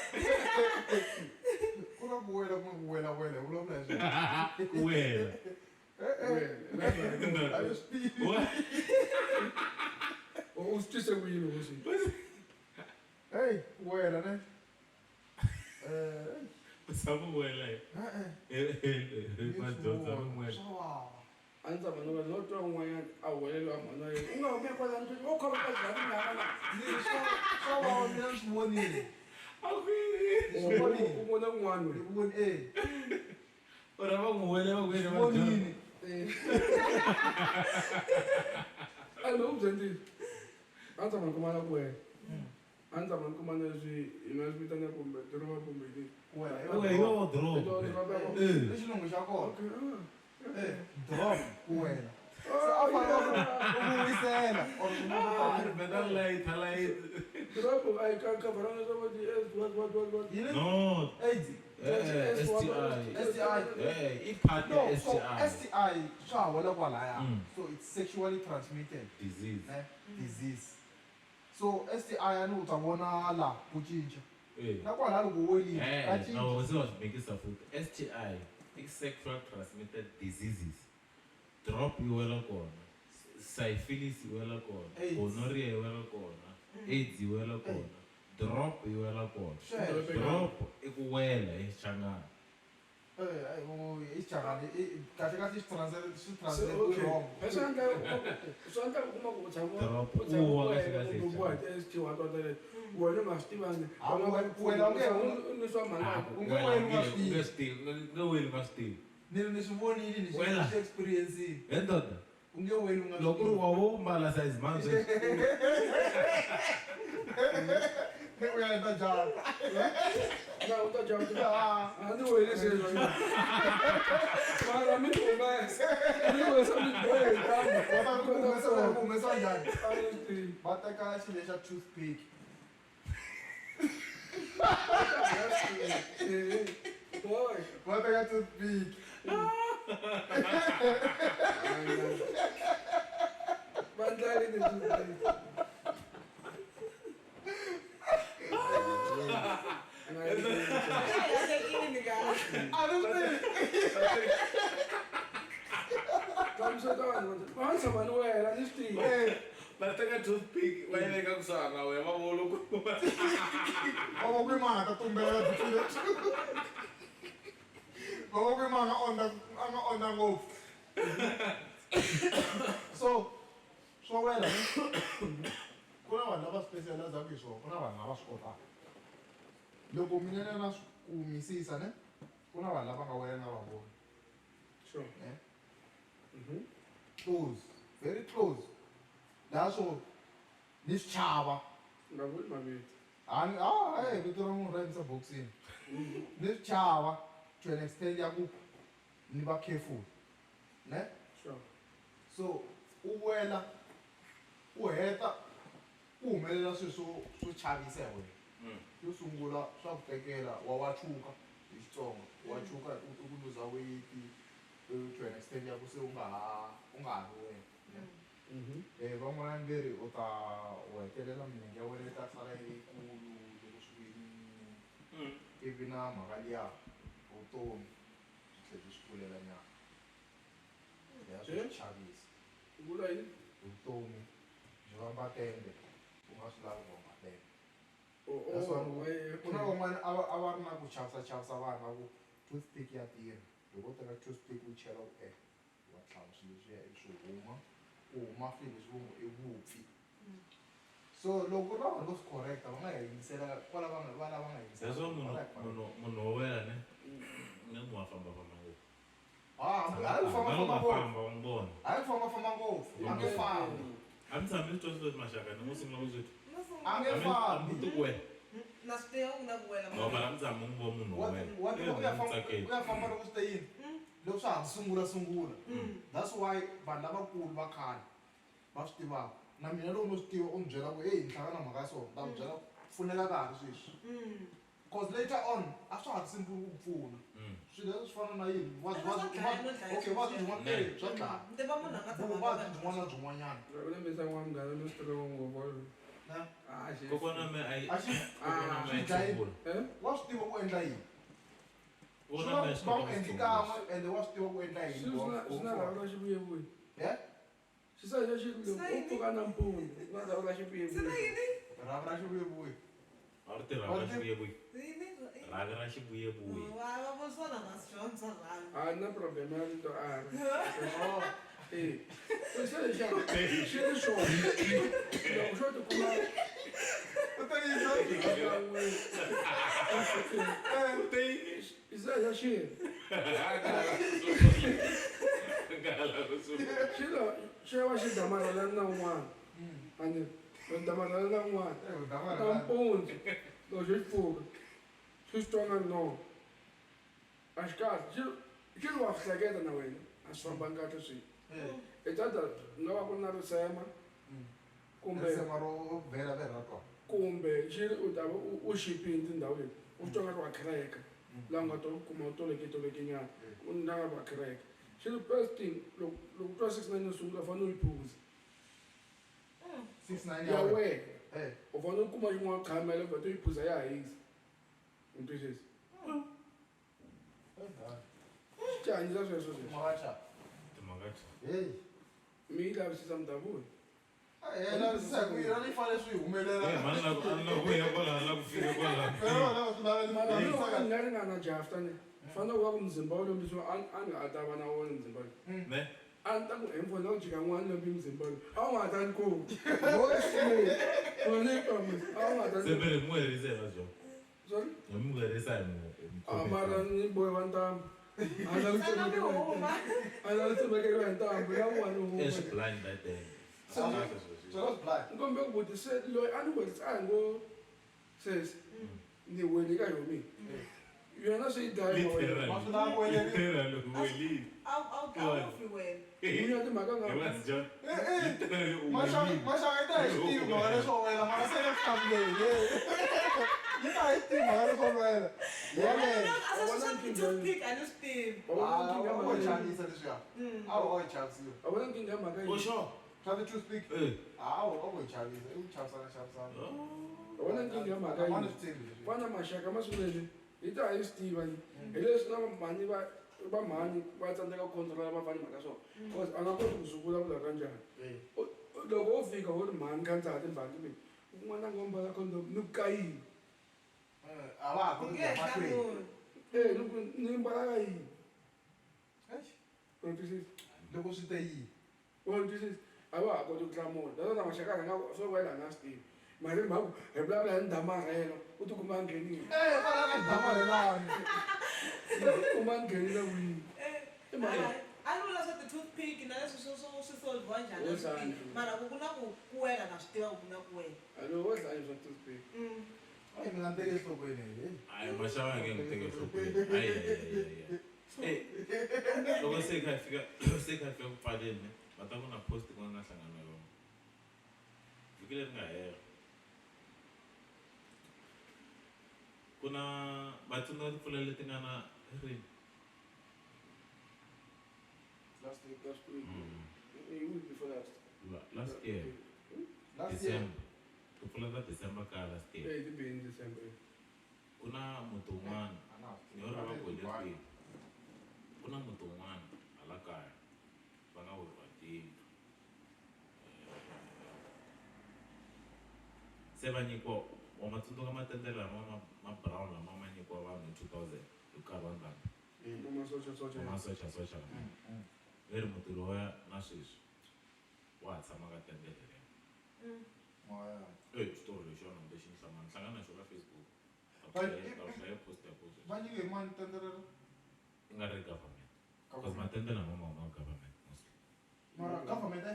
ku na ku wela ku wela u vulavula hi Ku wela. a swi tivi u swi twise ku yini hosi hey wela ne U tshama u wela hi. Madyondza mi wela. a ndzi tshama no twa un'wanyana a huweleliwa mhani wa yena u nga humi kwala ndlwini wo khoma ka zila tinyama swa vava mina ni swi vonile u vona un'wana ni loyi voni U rhava ku wela va ku yini vonile a ni u byendile a ndzi tshama ni kumana ku wena a ndzi tshama ni kumana leswi hi nga swi vitana kumbe doroba kumbe Okay, yo drop. i xilungu xa kona drop ku wela se a fanele u wisela or Better light, light. doroba a yi kavharana swa vati what yini No. AIDS STI. STI I part no of so STI. STI swa wela kwalaya so it's sexually transmitted Disease. disease so STI ani u ta vona la ku cinca Eh. na kwala loko welile ka No, cinca what's what making food? STI, it's sexual transmitted diseases. Drop you wela kona. Syphilis you wela kona. AIDS. Gonorrhea you wela kona. AIDS you wela kona. Drop you wela kona. Sure. Drop ikuwela echangana. ichakale kahle kahle swi So, translate okay. wrong Swi endla ku kuma ku tshama Drop. u tshama Uwa ku kahle kahle wena echangana. ku ST wa totele wena ma swi tivangi wena ni swa mhana Nge weli nga swi ni swi vonile ni Wela. swi experience He ndoda, u nge weli u nga loko ri wa wo mbala size manze. Uyaenda njalo. Na utajabuka. Ah, Andiwele selo. Mara mimi ngomase. Andiwele samidwe tambo. kumesa njani? Honestly. Bateka xilo xa toothpick. Boy. Bateka toothpick. Bandari de tudo. Vamos a tomar. Vamos a Manuel, honestly. Bateka toothpick wa yeka kusanga we mavolo ku. Baba kwimanga ta tumbela dutile. Baba kwimanga onda ngopfu. So wena ku na vanhu lava specializaka hi swona ku na vanhu lava swi kotaka loko mina na swi kumisisa ne ku na vanhu lava nga wena na va vona Sure. close very close laha swo ni swi chava Ngavuli mavito. hayi vito ra munhu ra yimisa boxini ni swi chava to an extent ya ku ni va careful ne Sure. so u wela u heta ku humelela swilo swo chavisa hi wena yo sungula swa ku tekela wa chuka hi Xitsonga wa chuka u ku luza weight to an extent ya ku se u nga ha ri wena van'wana veri u ta u hetelela milenge ya wena yi ta sala yikulu loko swi vini ivi na mhaka liya vutomi swi tlhela swi kulela nyana ya swi chavisa Vula yini? vutomi byi va mbatende u nga swi lavi va mbatende Oh, ku na van'wana a va ri na ku chavisa vanhu va ku toothpick ya tirha loko u teka toothpick u chela u wa tlhava swilo leswiya swi huma swilo leswi i vupfi so loko ri va vanhu vo swi correcta va nga hi yingisela kwala va lava nga Leswo munhu wo wela ne ni n'wi wa fambafamba ngopfu. hayi ku fambafamba ngopfu Famba u n'wi vona. hayi ku fambafamba ngopfu a nge fambi A mi tshami ni twa swilo leswi maxaka ni n'wi sungula ku swi twa. a nge A mi fambi ti ku wena. na swi tiva ku na ku wela No mara a mi tshami n'wi vona munhu wo wela. u ya famba loko swi te yini loko swa ha sungula that's why vanhu lavakulu va khale va swi tivaka na mina loko no swi tiva u ni byela ku heyi ni hlangana na mhaka ya swona ta ku byela pfuneka ka ha ri sweswi because later on a swa ha ri simple ku pfuna swilo leswi swi fana na yini vuvabyi byin'wana swa dlaya ntiva munhu a nga vuvabyi byin'wana na byin'wanyana Ule mesa n'wamngana no swi tiva ngopfu. na Ah, shit. Kokwana me ai. a xi Kokwana me ai tshungula. wa swi tiva ku endla yini Kokwana me va ku endli kan'we ende wa swi tiva ku endla yini Swi na lavula xivuyevuye. Yeah? Xisa xa xilo u pfuka nampundzu. Na lavula xivuyevuye. rhavi ra xivuyevuye A ri tirha ra xivuyevuye. Rhavi ra xivuyevuye. va vosona na swi dyondza rhavi A na problem ya vito a ri. Xisa xa xi ri swona. Loko xo ti kuma u ta yisa xisa xa xi xilo xi va xi damarhela na un'wana. Ande u damarhela na un'wana. Nampundzu loko xi pfuka xi swi twa no. A xi kahle xi wa swi hleketa na wena a swi fambangi kahle swilo. I tata nga va ku na risema kumbe sema ro vhela ra twa kumbe xi u ta u xipini tindhawu leti u swi twa nga ri wa crack laha u nga to kuma u tolekenyana u nga ri wa crack xi ri first thing loko twa 69 yo sungula u fanele u yi phuza 69 ya ya wena u fanele u kuma yin'wana khamela u to yi phuza ya hisa u twisisa xi ti hanyisa sweswo leswi makacha Timhaka ti. hey mi yi lavisisa mindhavuko yena sisa ku yira ni fane swi humelela Eh mani na ku ya kwala la ku fika kwala. pero wena swi lava mara ni loko a nga ri nga na jafta ni fanele ku va ku muzimba wu lombisiwa a nga ta va na wona muzimba lowu Ne? a ni ta ku emfona na ku jika n'wana lombi muzimba lowu a wu nga ta ni komi a wu nga ta Se bere mu herisa la jo. sorry Mu herisa mu. mara ni boy wa ntambu a na lu tsemekeriwa hi ntambu ya n'wana wu Is blind that day. so that's black ni kombe ku vutise loyi a ni vutisa a hi ngo says ni wele ka yomi yona se da yo Literally, wele. I'll go everywhere. uya ti maka It nga was just literally Masha ita Steve magana so wela mara se family. Ita Steve magana so wela. I was just toothpick and Steve. Oh, Chinese this year. Oh, Chinese. abona nkinga maka Oh, sure. Try to speak. Eh. Oh, Chinese. Chinese. abona nkinga maka I want to tell you. fana mashaka masulele ita hi Steve ani hileswi na mani va mhani va tsandzeka ku controla vafana mhaka swona because a nga koti ku sungula vula kanjhani loko wo fika wo ri mhani ka ndzaha timbangi leyi un'wana nga mbala condom ni ku ka yini Ah, va, ni mbala ka yini u twisisa loko swi te yi. u twisisa a va ha koti ku hlamula naswona maxaka a nga swo wela na Steve mali mhaku hi vulavula hi ndamarhelo u tikuma a nghenile uma a nghenile wini I know that's the toothpick and that's so solve one jana. Mara kukuna kuwela na stiva kukuna kuwela. alo wo dlaya swa toothpick Ai, mina ndeke ehlokweni. Hayi mashaka ngeke ngiteke ehlokweni. Hayi. Loko se kha fika ku pfaleni, va ta ku na post ku nga hlangana yona. Vikile ri nga hela. Kuna vatsonga tipfula leti nga na rini. last week a week before Last year, Last year. December. Tipfula ta December ka last year. ti bini December Kuna muti wun'wana, ni ri va kwele kwihi. Kuna muti wun'wana hala kaya va nga weriwa tiyindlu. Se va nyikiwa wa matsundzuka matende lama ma brown lama ma nyikiwa vanhu 2000 hi nkarhi wa ndhambi. Masocha lama. Veri muti loya na sweswi wa ha tshama ka tende leriya. Xitori lexi xona lexi ni hlangana na xo ka Facebook. Ta hlaya post ya post. Va nyike hi mani tenderero. I nga ri government. Because matende lama ma huma government mostly. Mara government ai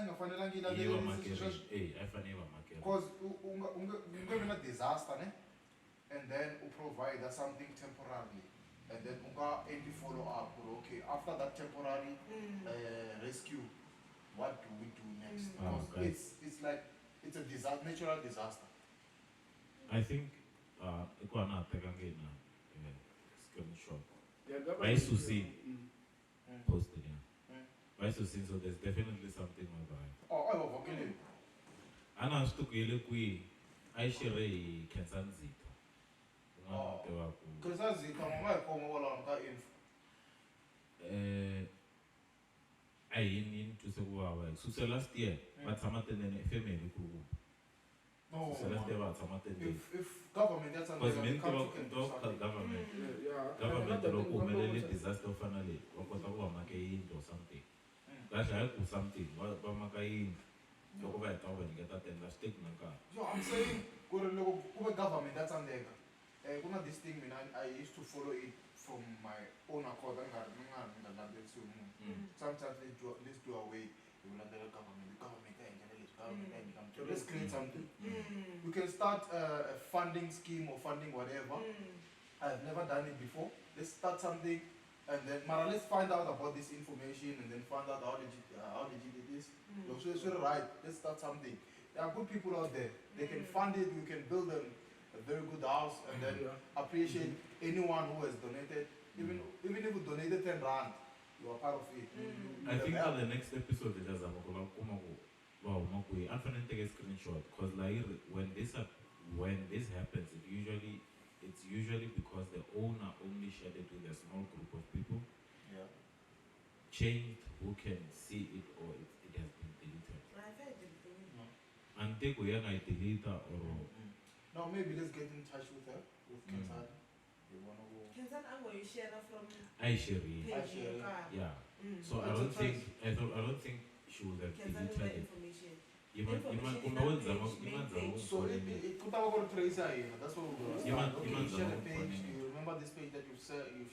nga fanelangi la Yi va makeri. A fanele yi va makeri. Because unge na disaster ne, and then u provide something temporarily, and then unga any follow up. Okay, after that temporary rescue, what do we do next? Because it's like it's a disaster, natural disaster. I think iko na tekangi na screenshot. Vai Susi posted ya. Vai Susi, so there's definitely something over it. Oh, I was working. Ana swi tukile kwihi a yi xirhe hi Khensandzita. Un'wana tivaku. Khensandzita nga hi khoma wala ka info. A hi ni twise ku vava. Suse last year va tshama tendeni family kulukumba. No, Suse last year va tshama tendeni. if government that's Because under many the country can do people something. government loko humelele disaster u fana leyi va kota ku va maka yindlu or something. Kahle hayi ku something va maka yindlu loko va heta ku va nyiketa tenda swi teki na nkarhi. So I'm saying, ku government that's under. This thing, I used to follow it from my own accord. Sometimes let's do away. The government, let's create something. We can start a funding scheme or funding whatever. I've never done it before. Let's start something, and then Mara, let's find out about this information, and then find out how legit it is. So it's really right. Let's start something. There are good people out there. They can fund it. We can build a very good house, and then appreciate anyone who has donated. Even if you donated 10 rand, you are part of it. I think that the next episode is I'm going to take a screenshot because like when this happens, it's usually because the owner only shared it with a small group of people. Yeah. Changed who can see it or it has been deleted. And take away a deleter or. No, maybe let's get in touch with her, with Kensan. Kensan, I'm going to share that from I share it. page. Yeah. So I don't think she would have Kensan deleted it. information. So it put our tracer in. That's what we're going to start. Okay, you share the page. You remember this page that you've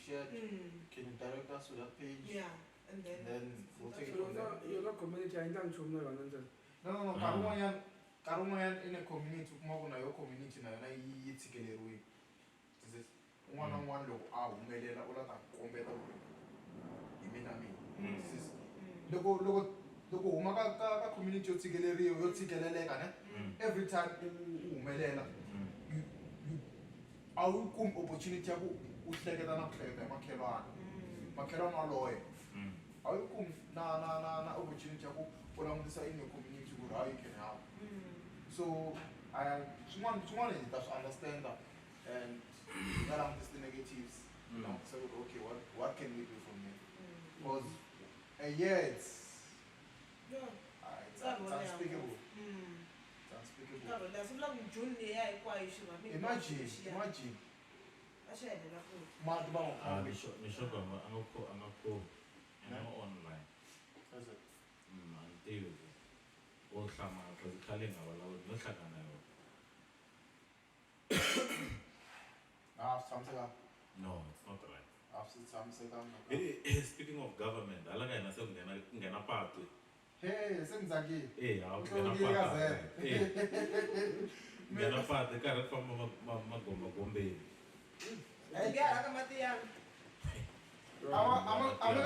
shared? Can you direct us to that page? Yeah, and then we'll take it from there. you're not community I don't know No. nkarhi wun'wanyana in a community u kuma ku na yo community na yona yi tshikeleriwile un'wana na un'wana loko a humelela u lava ta kombeta ku hi mina loko huma ka community yo tshikeleriwa yo tshikeleleka ne every time u humelela a wu kumi opportunity ya ku u hleketa na ku hleketa hi makhelwana waloye a wu kumi na opportunity ya ku u langutisa in your community ku how you can help so swin'wana hi ta swi understand and nga langutisa the-negatives langutisa ku okay what can we do from here because it's unspeakable. Imagine. Mishoka angakho online. Antiyo. Ohlama because khale ngabala nohlangana yo. No, it's not right. Speaking of government, alanga ina sekungena part. Hey, sengizakile. Ngena part ka re famba magombe. I'm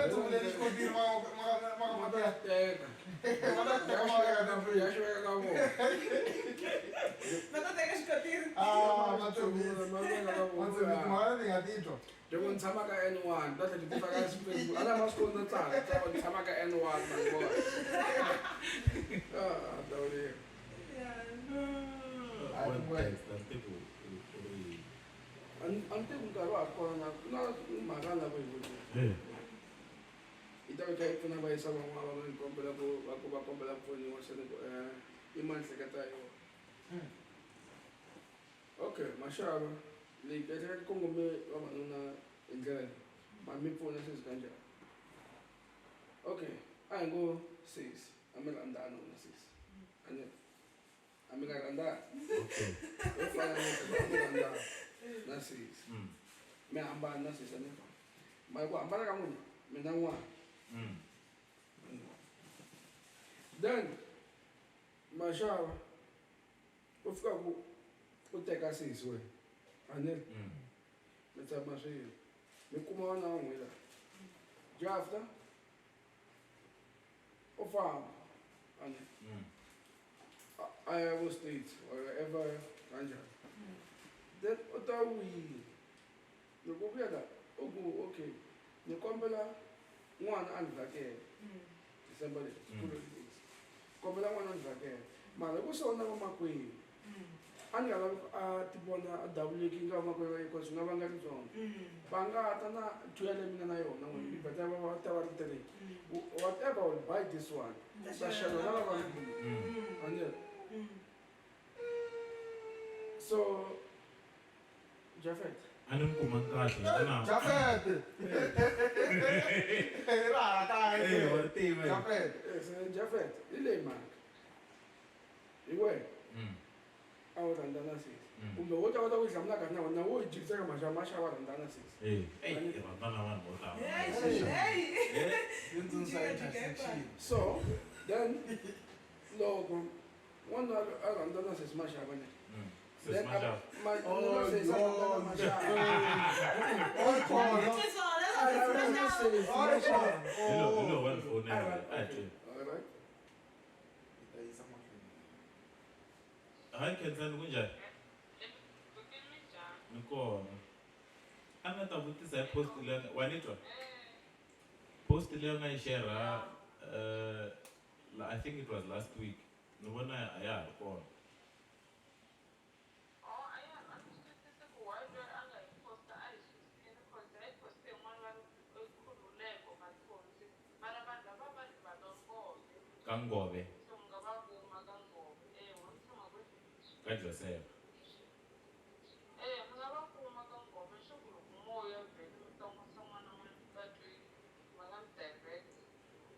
going to let it continue. Devo Timhaka N1, that's the difference between I must go to the time. Timhaka N1, my boy. I'm thinking about Magana. It okay to know someone Compela for you or secretary. Okay, Mashallah. Like I said, Congo in Ghana. My phone is ganja. Okay, I go 6. I'm a Landano 6. And then I'm a Landa. Okay. If I am a Landa, 6. Me I'm bad, 6. My one, but I'm me now one. Then, Mashallah, of course, we'll take us 6 way. And then, let's have my say, me come on now with that. Drafter, or farm, and Iowa State, or wherever, Ganja. Then, what are we? You go here that, okay. You come back, one and again. Somebody, school of things. Come back one and again. Man, I go so now, my queen. Ani ala tibona double king kama kwa kwa sunga ngati zone banga atana tuele mina nayo na mo ipata baba tawari tele whatever will buy this one sasha na baba and so Jafet Anong kumangkati ana Jafet ra ta Jafet Jafet ile man iwe awu randana 6 kumbe wota kudlamla kana wana wo ijikisa masha wa randana 6 randana wan bota so then logo one randana 6 masha bane then Hi, Kensan Gunja. Niko. Ana tabutisa post ile wanitwa. Post ile nga share I think it was last week. Nobona aya ko. Ngove. Guide yourself.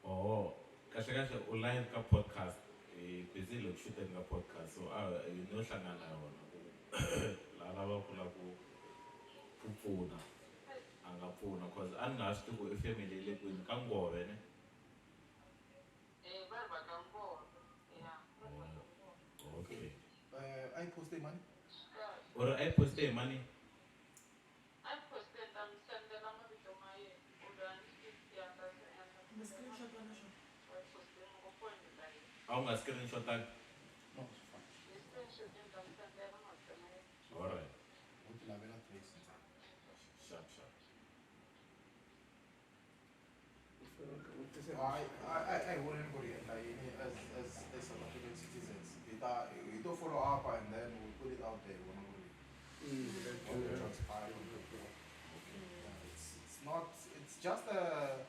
Oh, kasha online ka podcast. Busy lo shooting ka podcast. So you know hlangana yona. La lava kula ku pfuna. Angapfuna cause angasho ku family le kwini ka Ngove ne. Okay. I post money. Or I poste money. How much screenshot tag? No, Alright. what la vela trace. Sharp. I wouldn't go in as South African citizens. We don't follow up and then we put it out there. Transparent. It's not. It's just a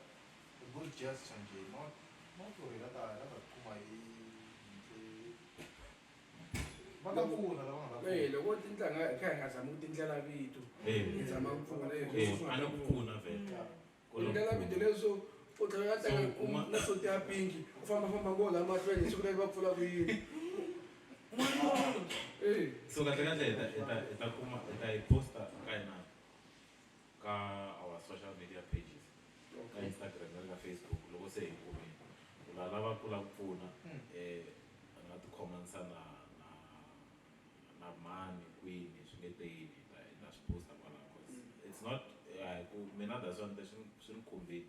good gesture, Jay. Not worry that kuma loko tinhlanga ekhaya ngazama ukutindlela vitu ngizama ukufuna Anokufuna vele. indlela vitu leso uthakatanga nasoti ya pinki ufamba kola amahlweni sikuke bapfula kuyini So kahle ita posta kaina ka our social media pages. Ka Instagram na Facebook loko se ikumi. Ulalava kula kupfuna na ti comments na mani queen swingeteni na posta kwala it's not mina that's one shin kumbe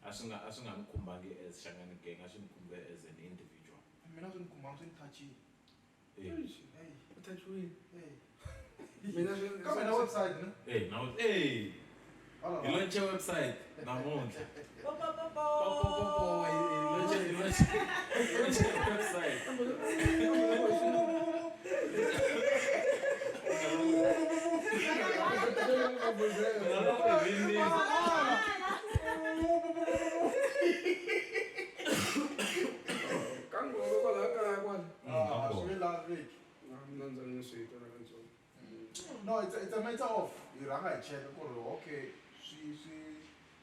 asinga mkhumbangi as Shangani Gang ashimkhumbe as an individual. Mina ngikumbanga touchy. Come on our website, no? Now you launch your website namuntlha. You launch your website. No, it's a matter of you ranga check okay, she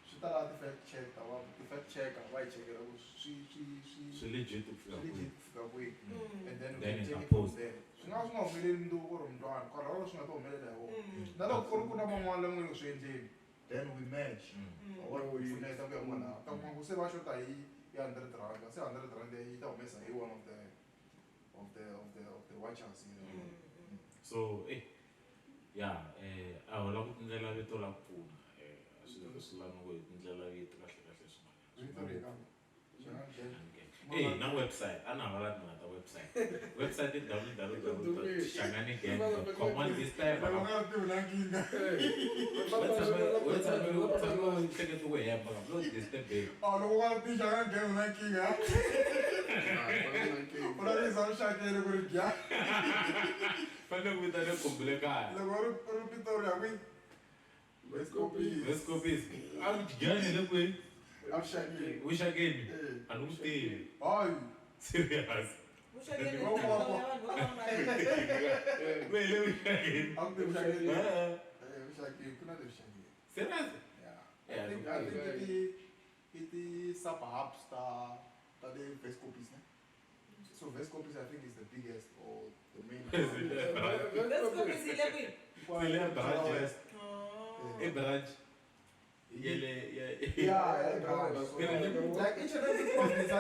start the fact check, why check it, She legit and then Then we it take it uploads. from there. So now it's not really do what I'm doing, because I was not going to now kuna mama then we match. What we next up on now. Come on, say what should I under the drug? I say under the drug they don't mess one of the watchers, you know. So yeah, awula kutindlela vito la kupfuna swilavano tindlela vito kahle na website anavala na website is www.shanganigang.com one this time serious. So Vescopis I think is the biggest or the main. Like each and every province,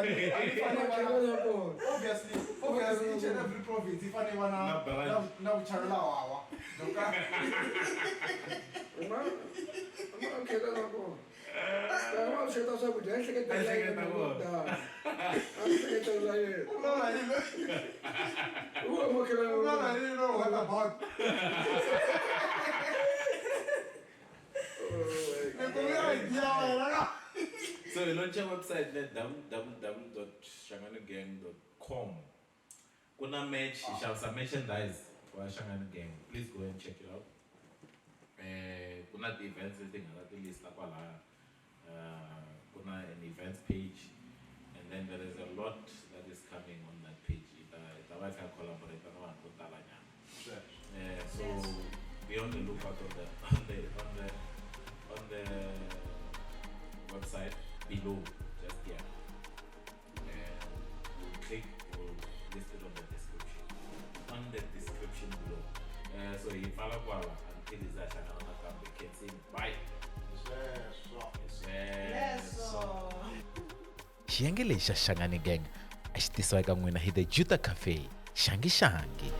obviously each and every province, if anyone now charla So you launch your website at www.shanganigang.com. Kuna match, shall some merchandise for Shangani Gang. Please go and check it out. Kuna the events thing at the list up kuna an events page, and then there is a lot that is coming on that page. It's a collaborator and so be on the lookout on the website below, just here. We'll click, we'll list it on the description. On the description below. So you follow Kuala until it's that channel we can say bye. xiyenge lexi xa Shangani Gang a xi tisiwa eka n'wina hi the Juta Cafe Shangi Shangi.